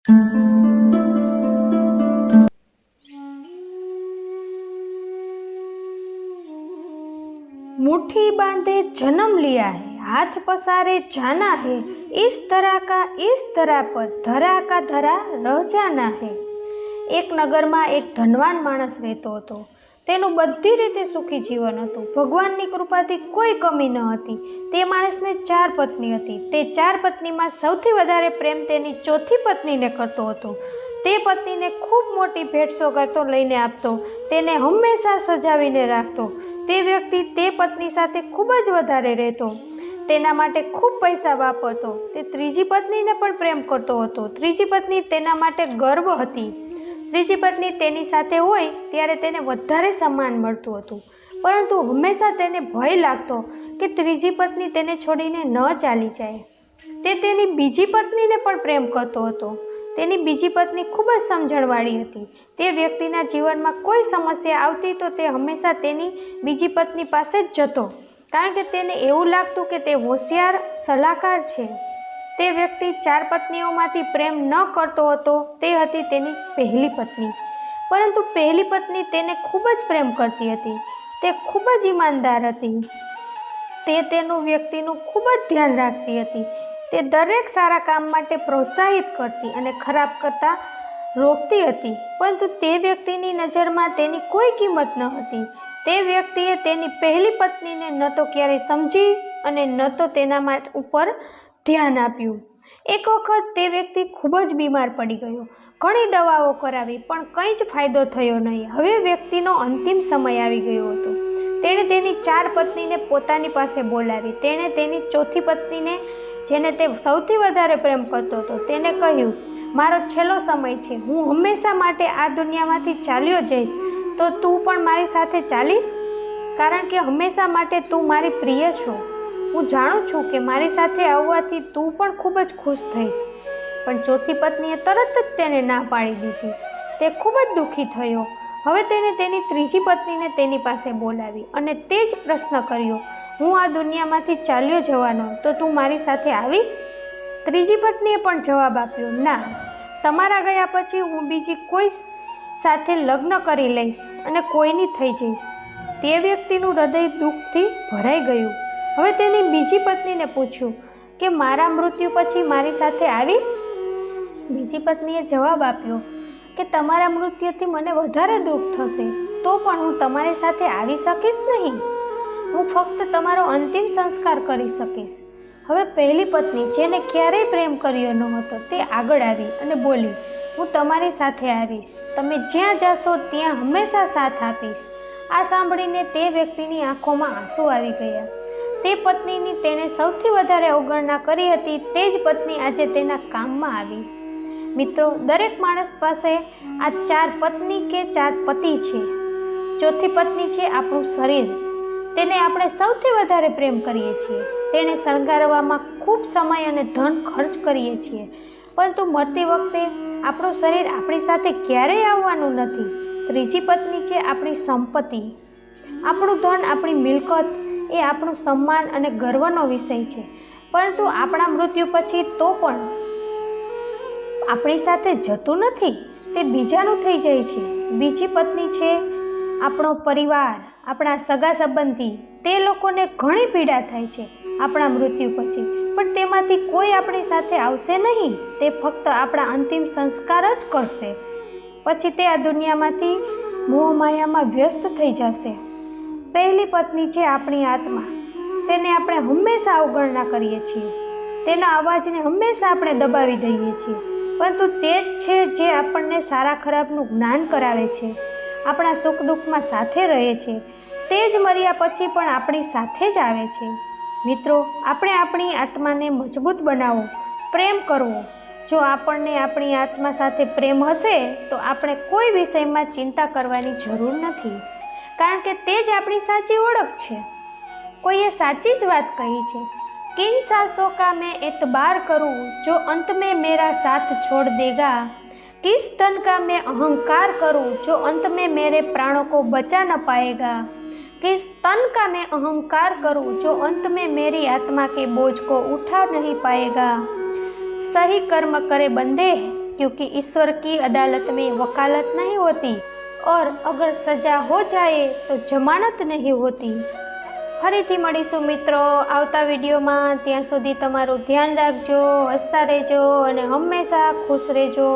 मुट्ठी बांधे जन्म लिया है, हाथ पसारे जाना है, इस तरह पर धरा का धरा रह जाना है। एक नगરમાં એક ધનવાન માણસ રહેતો હતો। તેનું બધી રીતે સુખી જીવન હતું। ભગવાનની કૃપાથી કોઈ કમી ન હતી। તે માણસને 4 પત્ની હતી। તે 4 પત્નીમાં સૌથી વધારે પ્રેમ તેની ચોથી પત્નીને કરતો હતો। તે પત્નીને ખૂબ મોટી ભેટ સોગાતો લઈને આપતો, તેને હંમેશા સજાવીને રાખતો। તે વ્યક્તિ તે પત્ની સાથે ખૂબ જ વધારે રહેતો, તેના માટે ખૂબ પૈસા વાપરતો। તે ત્રીજી પત્નીને પણ પ્રેમ કરતો હતો। ત્રીજી પત્ની તેના માટે ગર્વ હતી। ત્રીજી પત્ની તેની સાથે હોય ત્યારે તેને વધારે સન્માન મળતું હતું, પરંતુ હંમેશા તેને ભય લાગતો કે ત્રીજી પત્ની તેને છોડીને ન ચાલી જાય। તે તેની બીજી પત્નીને પણ પ્રેમ કરતો હતો। તેની બીજી પત્ની ખૂબ જ સમજણવાળી હતી। તે વ્યક્તિના જીવનમાં કોઈ સમસ્યા આવતી તો તે હંમેશા તેની બીજી પત્ની પાસે જ જતો, કારણ કે તેને એવું લાગતું કે તે હોશિયાર સલાહકાર છે। તે વ્યક્તિ 4 પત્નીઓમાંથી પ્રેમ ન કરતો હતો તે હતી તેની પહેલી પત્ની, પરંતુ પહેલી પત્ની તેને ખૂબ જ પ્રેમ કરતી હતી। તે ખૂબ જ ઈમાનદાર હતી। તે તેનું વ્યક્તિનું ખૂબ જ ધ્યાન રાખતી હતી। તે દરેક સારા કામ માટે પ્રોત્સાહિત કરતી અને ખરાબ કરતાં રોકતી હતી, પરંતુ તે વ્યક્તિની નજરમાં તેની કોઈ કિંમત ન હતી। તે વ્યક્તિએ તેની પહેલી પત્નીને ન તો ક્યારેય સમજી અને ન તો તેના ઉપર ધ્યાન આપ્યું। એક વખત તે વ્યક્તિ ખૂબ જ બીમાર પડી ગયો। ઘણી દવાઓ કરાવી પણ કંઈ જ ફાયદો થયો નહીં। હવે વ્યક્તિનો અંતિમ સમય આવી ગયો હતો। તેણે તેની 4 પત્નીને પોતાની પાસે બોલાવી। તેણે તેની ચોથી પત્નીને, જેને તે સૌથી વધારે પ્રેમ કરતો હતો, તેને કહ્યું, મારો છેલ્લો સમય છે, હું હંમેશા માટે આ દુનિયામાંથી ચાલ્યો જઈશ, તો તું પણ મારી સાથે ચાલીશ? કારણ કે હંમેશા માટે તું મારી પ્રિય છો। હું જાણું છું કે મારી સાથે આવવાથી તું પણ ખૂબ જ ખુશ થઈશ। પણ ચોથી પત્નીએ તરત જ તેને ના પાડી દીધી। તે ખૂબ જ દુઃખી થયો। હવે તેણે તેની ત્રીજી પત્નીને તેની પાસે બોલાવી અને તે જ પ્રશ્ન કર્યો, હું આ દુનિયામાંથી ચાલ્યો જવાનો, તો તું મારી સાથે આવીશ? ત્રીજી પત્નીએ પણ જવાબ આપ્યો, ના, તમારા ગયા પછી હું બીજી કોઈ સાથે લગ્ન કરી લઈશ અને કોઈની થઈ જઈશ। તે વ્યક્તિનું હૃદય દુઃખથી ભરાઈ ગયું। હવે તેની બીજી પત્નીને પૂછ્યું કે મારા મૃત્યુ પછી મારી સાથે આવીશ? બીજી પત્નીએ જવાબ આપ્યો કે તમારા મૃત્યુથી મને વધારે દુઃખ થશે, તો પણ હું તમારી સાથે આવી શકીશ નહીં। હું ફક્ત તમારો અંતિમ સંસ્કાર કરી શકીશ। હવે પહેલી પત્ની, જેને ક્યારેય પ્રેમ કર્યો ન હતો, તે આગળ આવી અને બોલી, હું તમારી સાથે આવીશ। તમે જ્યાં જશો ત્યાં હંમેશા સાથ આપીશ। આ સાંભળીને તે વ્યક્તિની આંખોમાં આંસુ આવી ગયા। તે પત્નીની તેણે સૌથી વધારે અવગણના કરી હતી, તે જ પત્ની આજે તેના કામમાં આવી। મિત્રો, દરેક માણસ પાસે આ 4 પત્ની કે 4 પતિ છે। ચોથી પત્ની છે આપણું શરીર। તેને આપણે સૌથી વધારે પ્રેમ કરીએ છીએ। તેને શણગારવામાં ખૂબ સમય અને ધન ખર્ચ કરીએ છીએ, પરંતુ મરતી વખતે આપણું શરીર આપણી સાથે ક્યારેય આવવાનું નથી। ત્રીજી પત્ની છે આપણી સંપત્તિ। આપણું ધન, આપણી મિલકત એ આપણું સન્માન અને ગર્વનો વિષય છે, પરંતુ આપણા મૃત્યુ પછી તો પણ આપણી સાથે જતું નથી, તે બીજાનું થઈ જાય છે। બીજી પત્ની છે આપણો પરિવાર, આપણા સગા સંબંધી। તે લોકોને ઘણી પીડા થાય છે આપણા મૃત્યુ પછી, પણ તેમાંથી કોઈ આપણી સાથે આવશે નહીં। તે ફક્ત આપણા અંતિમ સંસ્કાર જ કરશે, પછી તે આ દુનિયામાંથી મોહમાયામાં વ્યસ્ત થઈ જશે। પહેલી પત્ની છે આપણી આત્મા। તેને આપણે હંમેશા અવગણના કરીએ છીએ। તેના અવાજને હંમેશા આપણે દબાવી દઈએ છીએ, પરંતુ તે જ છે જે આપણને સારા ખરાબનું જ્ઞાન કરાવે છે, આપણા સુખ દુઃખમાં સાથે રહે છે। તે જ મર્યા પછી પણ આપણી સાથે જ આવે છે। મિત્રો, આપણે આપણી આત્માને મજબૂત બનાવો, પ્રેમ કરવો। જો આપણને આપણી આત્મા સાથે પ્રેમ હશે તો આપણે કોઈ વિષયમાં ચિંતા કરવાની જરૂર નથી, કારણ કે તે જ આપણી સાચી ઓળખ છે। કોઈએ સાચી જ વાત કહી છે, किन सांसों का मैं एतबार करूं जो अंत में मेरा साथ छोड़ देगा, किस धन का मैं अहंकार करूं जो अंत में मेरे प्राणों को बचा न पाएगा, किस तन का मैं अहंकार करूं जो अंत में मेरी आत्मा के बोझ को उठा नहीं पाएगा। सही कर्म करे बंदे, क्योंकि ईश्वर की अदालत में वकालत नहीं होती और अगर सजा हो जाए तो जमानत नहीं होती। फरीथी મળીશું મિત્રો આવતા વિડીયોમાં। ત્યાં સુધી તમારું ધ્યાન રાખજો, હસતા રહેજો અને હંમેશા ખુશ રહેજો।